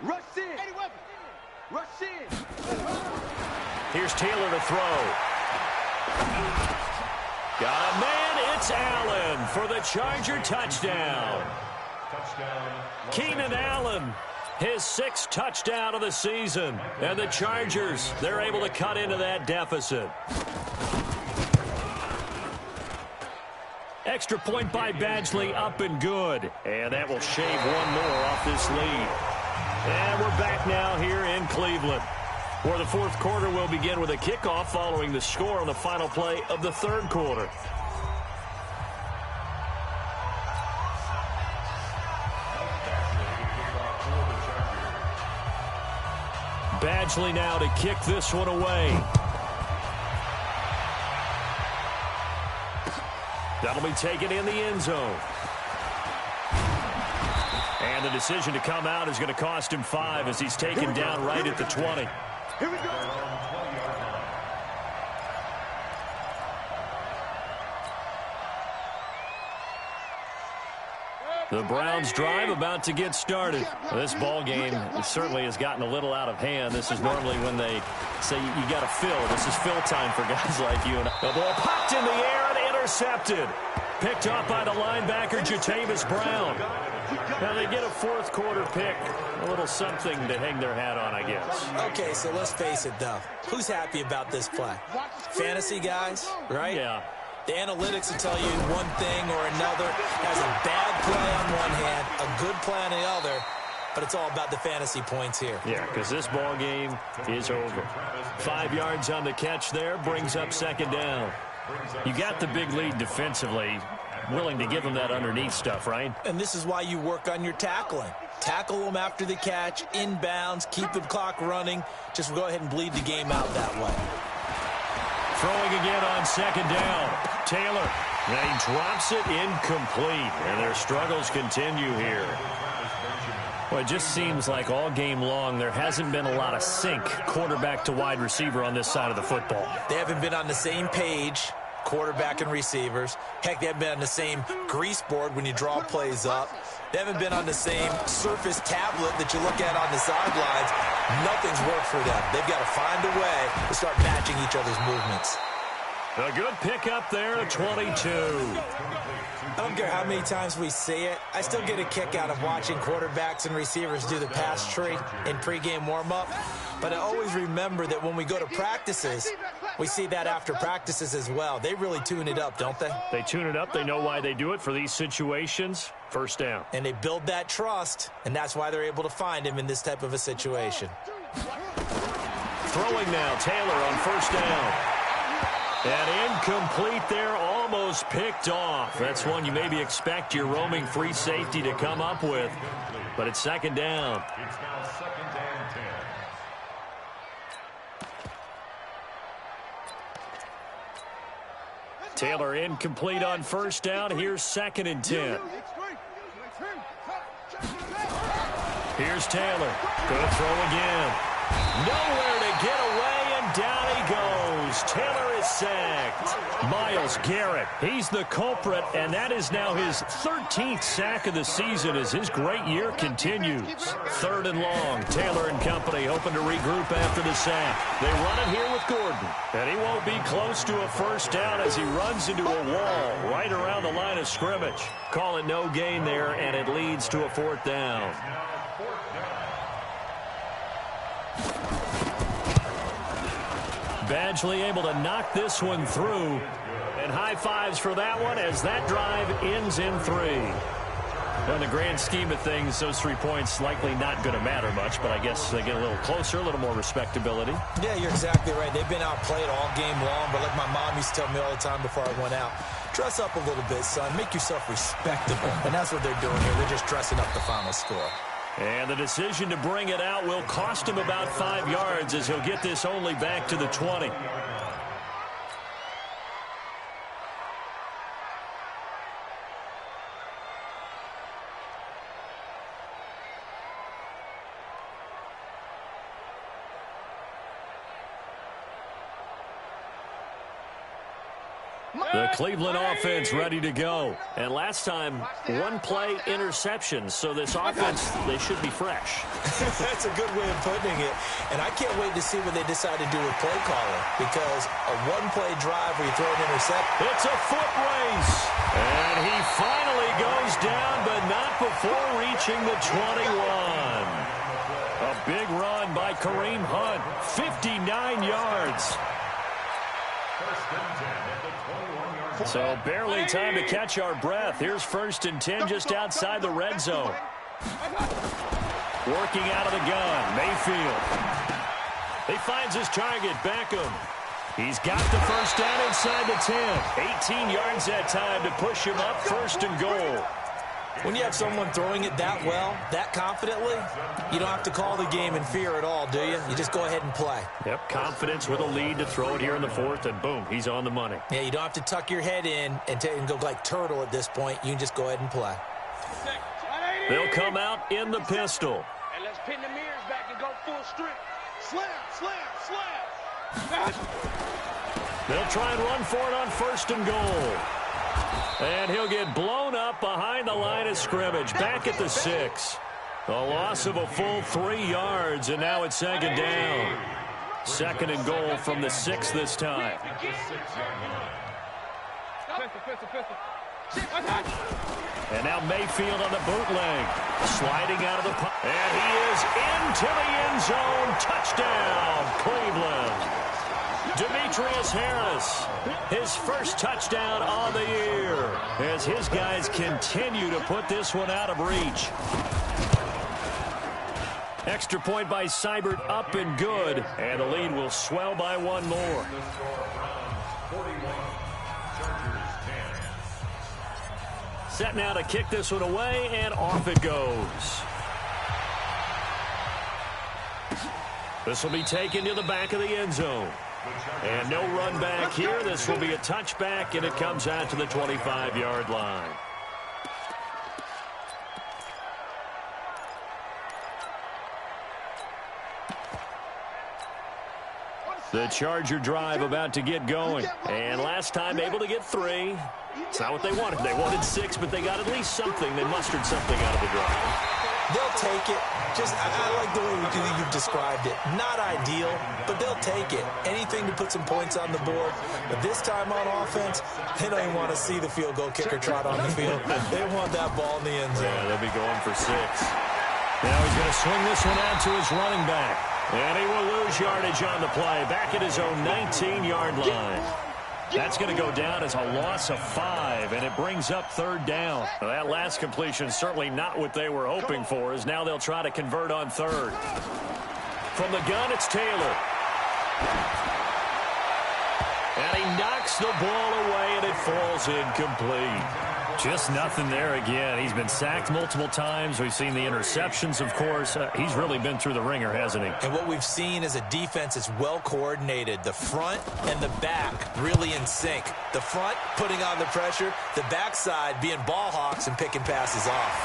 Rush in. Rush in. Here's Taylor to throw. Got a man. It's Allen for the Charger touchdown. Keenan Allen, his 6th touchdown of the season. And the Chargers, they're able to cut into that deficit. Extra point by Badgley, up and good. And that will shave one more off this lead. And we're back now here in Cleveland, where the 4th quarter will begin with a kickoff following the score on the final play of the 3rd quarter. Badgley now to kick this one away. That'll be taken in the end zone. And the decision to come out is going to cost him 5 as he's taken down right at the 20. Here we go. The Browns drive about to get started. This ball game certainly has gotten a little out of hand. This is normally when they say you got to fill. This is fill time for guys like you. And the ball popped in the air and intercepted. Picked up by the linebacker, Jatavis Brown. Now they get a fourth quarter pick. A little something to hang their hat on, I guess. Okay, so let's face it, though. Who's happy about this play? Fantasy guys, right? Yeah. The analytics will tell you one thing or another. Has a bad play on one hand, a good play on the other, but it's all about the fantasy points here. Yeah, because this ball game is over. 5 yards on the catch there, brings up second down. You got the big lead defensively, willing to give them that underneath stuff, right? And this is why you work on your tackling. Tackle them after the catch, inbounds, keep the clock running. Just go ahead and bleed the game out that way. Throwing again on second down. Taylor. And he drops it incomplete. And their struggles continue here. Well, it just seems like all game long there hasn't been a lot of sync quarterback to wide receiver on this side of the football. They haven't been on the same page, quarterback and receivers. Heck, they haven't been on the same grease board when you draw plays up. They haven't been on the same surface tablet that you look at on the sidelines. Nothing's worked for them. They've got to find a way to start matching each other's movements. A good pickup there at 22. I don't care how many times we see it. I still get a kick out of watching quarterbacks and receivers do the pass tree in pregame warm-up. But I always remember that when we go to practices, we see that after practices as well. They really tune it up, don't they? They tune it up. They know why they do it for these situations. First down. And they build that trust, and that's why they're able to find him in this type of a situation. Throwing now, Taylor on first down. And incomplete there, almost picked off. That's one you maybe expect your roaming free safety to come up with. But it's second down. It's now second and 10. Taylor incomplete on first down. Here's second and 10. Here's Taylor. Good throw again. Nowhere to get away, and down he goes. Taylor is sacked. Myles Garrett, he's the culprit, and that is now his 13th sack of the season as his great year continues. Third and long. Taylor and company hoping to regroup after the sack. They run it here with Gordon, and he won't be close to a first down as he runs into a wall right around the line of scrimmage. Call it no gain there, and it leads to a fourth down. Badgley able to knock this one through. And high fives for that one as that drive ends in 3. Well, in the grand scheme of things, those 3 points likely not going to matter much, but I guess they get a little closer, a little more respectability. Yeah, you're exactly right. They've been outplayed all game long, but like my mom used to tell me all the time before I went out, dress up a little bit, son. Make yourself respectable. And that's what they're doing here. They're just dressing up the final score. And the decision to bring it out will cost him about 5 yards as he'll get this only back to the 20. The Cleveland offense ready to go. And last time, one play interception. So this offense, they should be fresh. That's a good way of putting it. And I can't wait to see what they decide to do with play calling. Because a one-play drive where you throw an interception. It's a foot race. And he finally goes down, but not before reaching the 21. A big run by Kareem Hunt. 59 yards. So barely time to catch our breath. Here's first and 10 just outside the red zone. Working out of the gun, Mayfield. He finds his target, Beckham. He's got the first down inside the 10. 18 yards that time to push him up first and goal. When you have someone throwing it that well, that confidently, you don't have to call the game in fear at all, do you? You just go ahead and play. Yep, confidence with a lead to throw it here in the fourth, and boom, he's on the money. Yeah, you don't have to tuck your head in and go like turtle at this point. You can just go ahead and play. They'll come out in the pistol. And let's pin the mirrors back and go full strip. Slam, slam, slam. They'll try and run for it on 1st and goal. And he'll get blown up behind the line of scrimmage, back at the 6. A loss of a full 3 yards, and now it's 2nd down. 2nd and goal from the 6 this time. And now Mayfield on the bootleg, sliding out of the pocket. And he is into the end zone. Touchdown, Cleveland. Demetrius Harris, his first touchdown on the year, as his guys continue to put this one out of reach. Extra point by Seibert, up and good, and the lead will swell by 1 more. Set now to kick this one away, and off it goes. This will be taken to the back of the end zone. And no run back here. This will be a touchback, and it comes out to the 25-yard line. The Charger drive about to get going. And last time able to get 3. It's not what they wanted. They wanted 6, but they got at least something. They mustered something out of the drive. They'll take it. I like the way you've described it. Not ideal, but they'll take it. Anything to put some points on the board. But this time on offense, they don't even want to see the field goal kicker trot on the field. They want that ball in the end zone. Yeah, they'll be going for 6. Now he's going to swing this one out to his running back. And he will lose yardage on the play. Back at his own 19-yard line. That's going to go down as a loss of 5, and it brings up 3rd down. Well, that last completion certainly not what they were hoping for, as now they'll try to convert on 3rd. From the gun, it's Taylor. And he knocks the ball away, and it falls incomplete. Just nothing there again. He's been sacked multiple times. We've seen the interceptions, of course. He's really been through the ringer, hasn't he? And what we've seen is a defense that's well coordinated. The front and the back really in sync. The front putting on the pressure, the backside being ball hawks and picking passes off.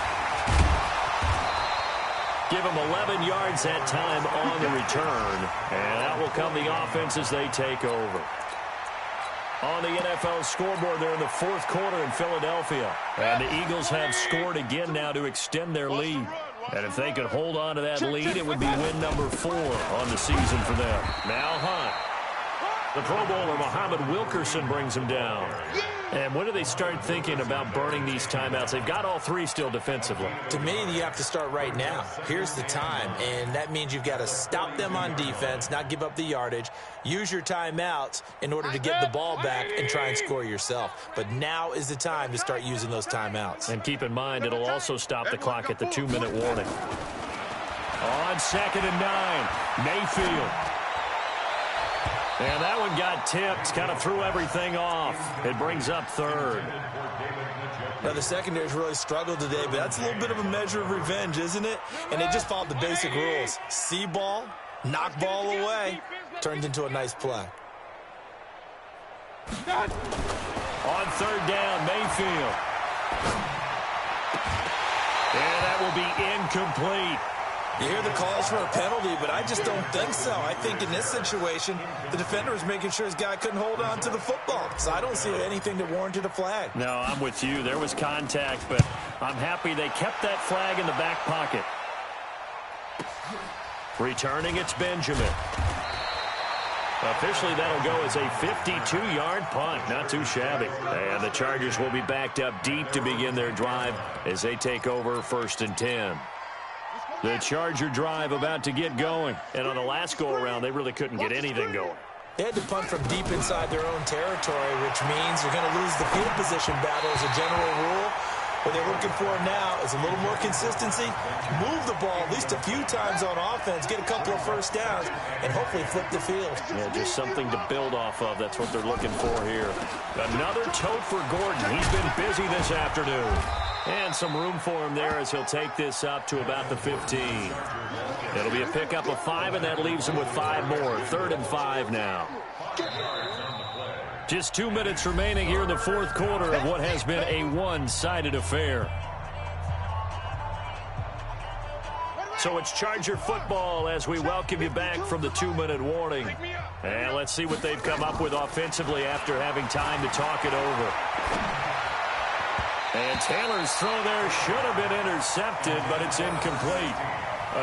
Give him 11 yards that time on the return. And out will come the offense as they take over. On the NFL scoreboard, they're in the 4th quarter in Philadelphia. And the Eagles have scored again now to extend their lead. And if they could hold on to that lead, it would be win number 4 on the season for them. Now Hunt. The Pro Bowler, Muhammad Wilkerson, brings him down. And when do they start thinking about burning these timeouts? They've got all 3 still defensively. To me, you have to start right now. Here's the time, and that means you've got to stop them on defense, not give up the yardage, use your timeouts in order to get the ball back and try and score yourself. But now is the time to start using those timeouts. And keep in mind, it'll also stop the clock at the 2-minute warning. On 2nd and 9, Mayfield. And that one got tipped, kind of threw everything off. It brings up 3rd. Now, the secondary's really struggled today, but that's a little bit of a measure of revenge, isn't it? And they just followed the basic rules. See ball, knock ball away, turned into a nice play. On 3rd down, Mayfield. And that will be incomplete. You hear the calls for a penalty, but I just don't think so. I think in this situation, the defender was making sure his guy couldn't hold on to the football. So I don't see anything that warranted a flag. No, I'm with you. There was contact, but I'm happy they kept that flag in the back pocket. Returning, it's Benjamin. Officially, that'll go as a 52-yard punt. Not too shabby. And the Chargers will be backed up deep to begin their drive as they take over 1st and 10. The Charger drive about to get going. And on the last go-around, they really couldn't get anything going. They had to punt from deep inside their own territory, which means you're going to lose the field position battle as a general rule. What they're looking for now is a little more consistency, move the ball at least a few times on offense, get a couple of first downs, and hopefully flip the field. Yeah, just something to build off of. That's what they're looking for here. Another tote for Gordon. He's been busy this afternoon. And some room for him there as he'll take this up to about the 15. It'll be a pickup of 5, and that leaves him with 5 more. 3rd and 5 now. Just 2 minutes remaining here in the 4th quarter of what has been a one-sided affair. So it's Charger football as we welcome you back from the 2-minute warning. And let's see what they've come up with offensively after having time to talk it over. And Taylor's throw there should have been intercepted, but it's incomplete.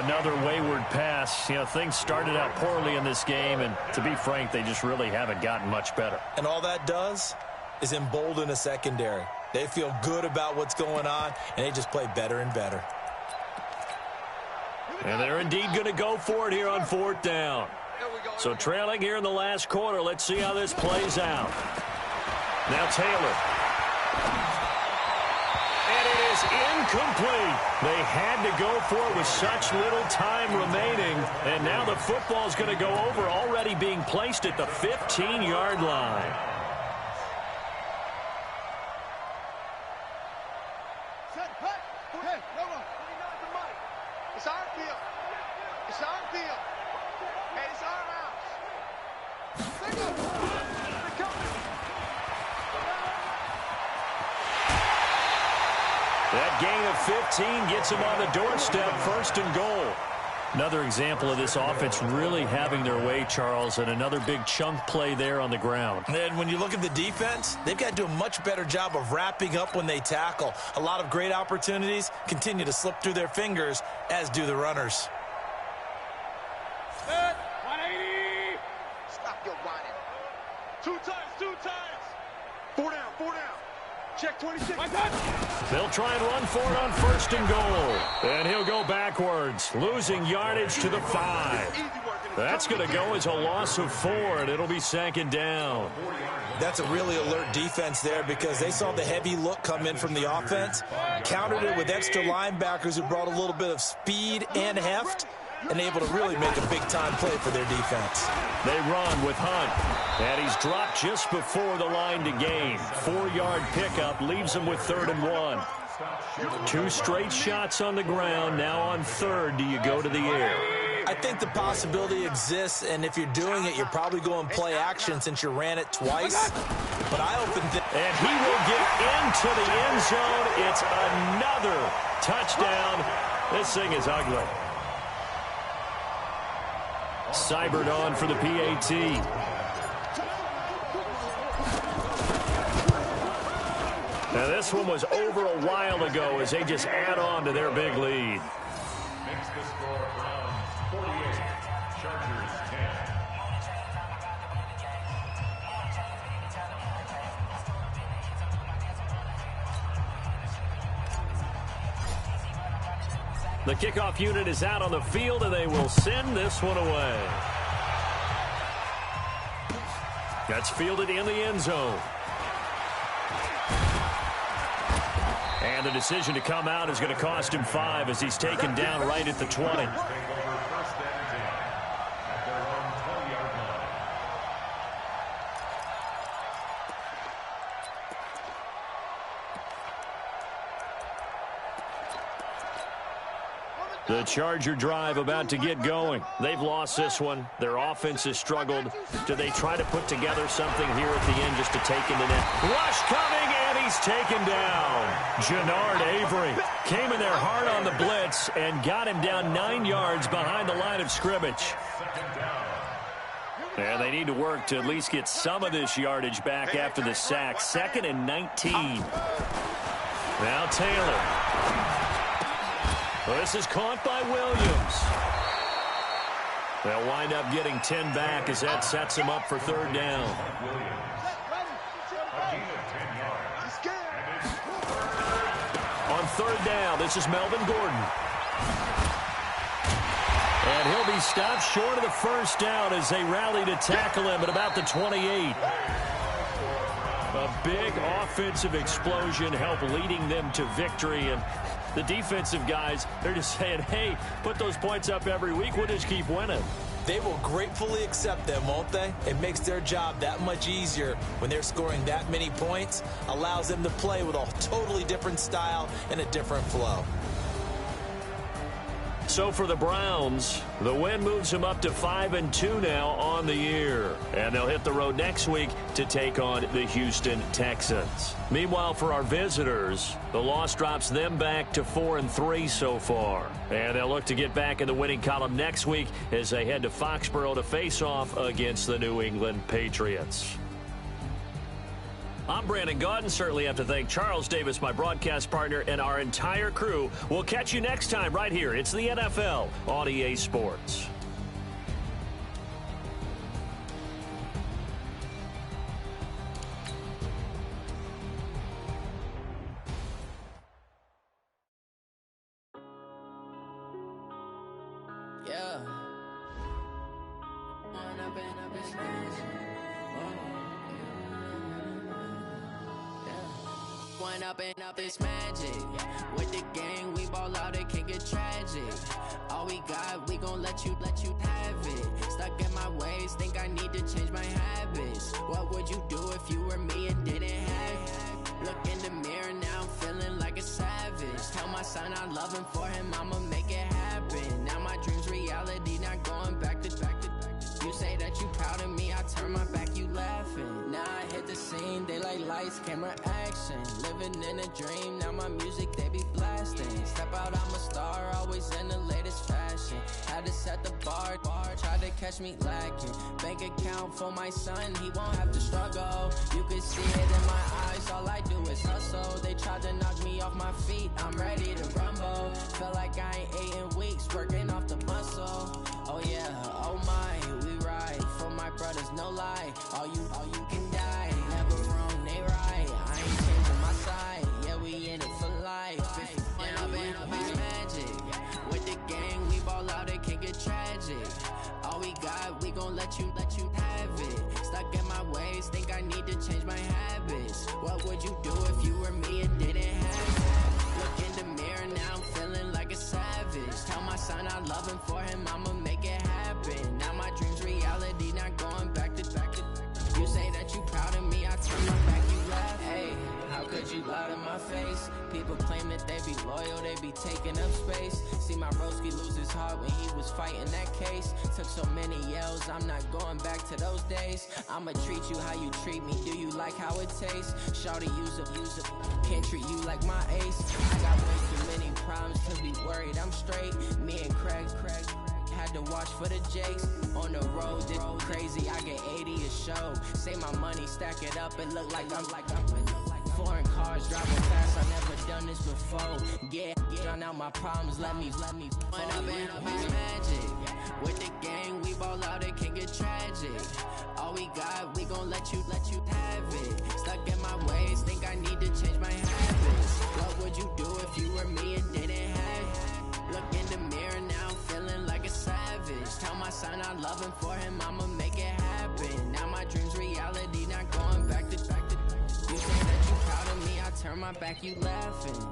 Another wayward pass. You know, things started out poorly in this game, and to be frank, they just really haven't gotten much better. And all that does is embolden a secondary. They feel good about what's going on, and they just play better and better. And they're indeed going to go for it here on 4th down. So trailing here in the last quarter. Let's see how this plays out. Now Taylor. And it is incomplete. They had to go for it with such little time remaining. And now the football's going to go over, already being placed at the 15-yard line. It's our field. It's our field. Hey, it's our house. They're coming. That gain of 15 gets him on the doorstep, 1st and goal. Another example of this offense really having their way, Charles, and another big chunk play there on the ground. And when you look at the defense, they've got to do a much better job of wrapping up when they tackle. A lot of great opportunities continue to slip through their fingers, as do the runners. 180. Stop your whining. 2 times. 4 down. Check 26. They'll try and run for it on 1st and goal. And he'll go backwards, losing yardage to the 5. That's going to go as a loss of 4, and it'll be 2nd down. That's a really alert defense there because they saw the heavy look come in from the offense, countered it with extra linebackers who brought a little bit of speed and heft, and able to really make a big-time play for their defense. They run with Hunt, and he's dropped just before the line to gain. 4-yard pickup leaves him with 3rd and 1. 2 straight shots on the ground. Now on 3rd, do you go to the air? I think the possibility exists, and if you're doing it, you're probably going play action since you ran it twice. But I often think... And he will get into the end zone. It's another touchdown. This thing is ugly. Seibert on for the PAT. Now this one was over a while ago as they just add on to their big lead. Makes the score Browns 48, Chargers 10. The kickoff unit is out on the field, and they will send this one away. That's fielded in the end zone. And the decision to come out is going to cost him 5 as he's taken down right at the 20. The Charger drive about to get going. They've lost this one. Their offense has struggled. Do they try to put together something here at the end just to take in the net? Rush coming, and he's taken down. Jannard Avery came in there hard on the blitz and got him down 9 yards behind the line of scrimmage. And they need to work to at least get some of this yardage back after the sack. 2nd and 19. Now Taylor. Well, this is caught by Williams. They'll wind up getting 10 back as that sets them up for 3rd down. On 3rd down, this is Melvin Gordon. And he'll be stopped short of the 1st down as they rally to tackle him at about the 28. A big offensive explosion helped leading them to victory, and the defensive guys, they're just saying, hey, put those points up every week. We'll just keep winning. They will gratefully accept them, won't they? It makes their job that much easier when they're scoring that many points. Allows them to play with a totally different style and a different flow. So for the Browns, the win moves them up to 5-2 now on the year. And they'll hit the road next week to take on the Houston Texans. Meanwhile, for our visitors, the loss drops them back to 4-3 so far. And they'll look to get back in the winning column next week as they head to Foxborough to face off against the New England Patriots. I'm Brandon Gaudin. Certainly have to thank Charles Davis, my broadcast partner, and our entire crew. We'll catch you next time right here. It's the NFL on EA Sports. Yeah. One up and up is magic. With the gang, we ball out, it can get tragic. All we got, we gon' let you have it. Stuck in my ways, think I need to change my habits. What would you do if you were me and didn't have it? Look in the mirror now, I'm feeling like a savage. Tell my son I love him, for him I'ma make it happen. Now my dream's reality, not going back to. You say that you proud of me, I turn my back, you laughing. Now I hit the scene, they like lights, camera, action. Living in a dream, now my music, they be blasting. Step out, I'm a star, always in the latest fashion. Had to set the bar, tried to catch me lacking. Bank account for my son, he won't have to struggle. You can see it in my eyes, all I do is hustle. They tried to knock me off my feet, I'm ready to rumble. Felt like I ain't ate in weeks, working off the muscle. Oh yeah, oh my, we ride for my brothers, no lie. All you can die, never wrong, they right. I ain't changing my side, yeah, we in it for life. It's magic. With the gang, we ball out, it can get tragic. All we got, we gon' let you have it. Stuck in my ways, think I need to change my habits. What would you do if you were me and didn't have it? Look in the mirror, now I'm feeling like a savage. Tell my son I love him, for him I'ma make it happen. Now my dream's reality, not going back to. You say that you proud of me, I turn my back, you laugh. Hey, how could you lie to my face? People claim that they be loyal, they be taking up space. See my broski lose his heart when he was fighting that case. Took so many yells, I'm not going back to those days. I'ma treat you how you treat me, do you like how it tastes? Shawty, use up, can't treat you like my ace. I got way too many problems to be worried, I'm straight. Me and Craig had to watch for the Jakes. On the road, did crazy, I get 80 a show. Say my money, stack it up, it look like I'm foreign cars, driving fast, I never done this before. Yeah, drown out my problems, let me When up and magic. With the gang, we ball out, it can get tragic. All we got, we gon' let you have it. Stuck in my ways, think I need to change my habits. What would you do if you were me and didn't have it? Look in the mirror now, I'm feeling like a savage. Tell my son I love him, for him I'ma make it happen. Now my dream's reality, not going back to. You say that you proud of me, I turn my back, you laughing.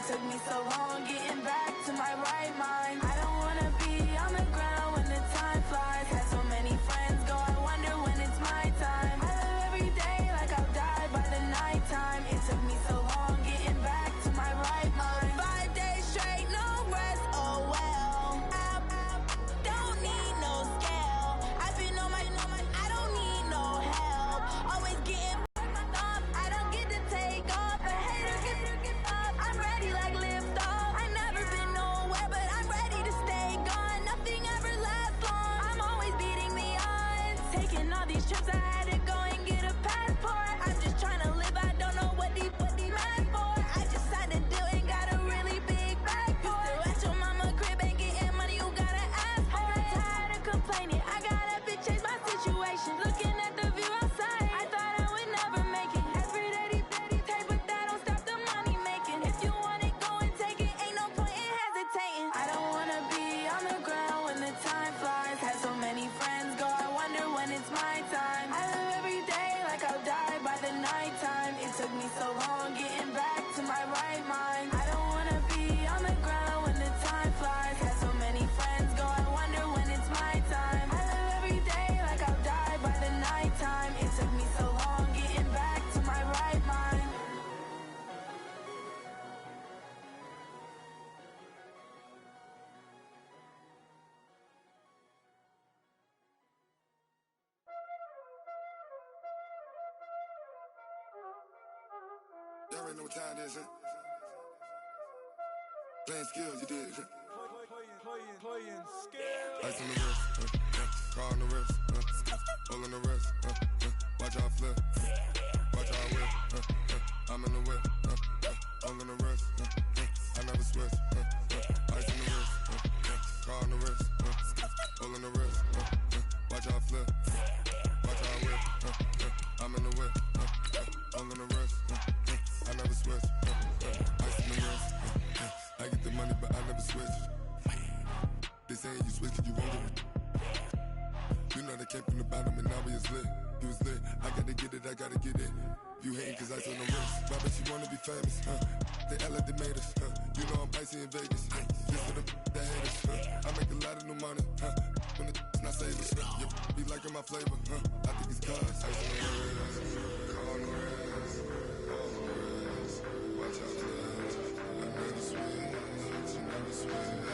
took me so long getting back to my right mind. I don't wanna be on the ground when the time flies. Had so many friends go, I wonder when it's my time. I live every day like I'll die by the nighttime. It took me so long getting back to my right mind. 5 days straight, no rest, oh well. I don't need no scale. I've been on my, I don't need no help. Always getting off, I don't get to take off. A hater get up, I'm ready like lift off. I never been nowhere, but I'm ready to stay gone. Nothing ever lasts long, I'm always beating the odds. Taking all these trips, I had to go and get a passport. I'm just trying to live, I don't know what these mad for. I just had to do and got a really big bag for it. Still at your mama crib ain't getting money, you gotta ask for it. I got tired of complaining, I got up and changed my situation. Looking at the view outside, I thought I would never make it. Every day they take, but that don't stop the money making. If you want it, go and take it, ain't no point in hesitating. I don't wanna be on the ground when the time flies. Had so many friends go, I wonder when it's my time. I live every day like I'll die by the nighttime. It took me so long getting back to my right mind. I don't wanna be on the ground when the time flies. Had so many friends go, I wonder when it's my time. I live every day like I'll die by the nighttime. It took me so long getting back to my right mind. Y'all already know what time it is, huh? Playing skills, you did. Playing skills. Ice on the wrist, car on the wrist, hole on the wrist, watch out flip, watch out whip, I'm in the whip, hole on the wrist, I never switch, ice on the wrist, car on the wrist, hole on the wrist, watch out flip, watch out whip, I'm in the whip, hole on the wrist, I never switch, ice on the wrist, I get the money but I never switch. They saying you switch cause you won't get it. You know they came from the bottom and now we is lit. You was lit, I gotta get it, I gotta get it. You hating cause ice on the wrist. Why bet you wanna be famous, They act like they made us, You know I'm icy in Vegas, Just for the that haters, I make a lot of new money, When the not savers, You be liking my flavor, I think it's cause ice on the wrist, car on the wrist, all on the wrist. Watch out, I never switch, you never switch.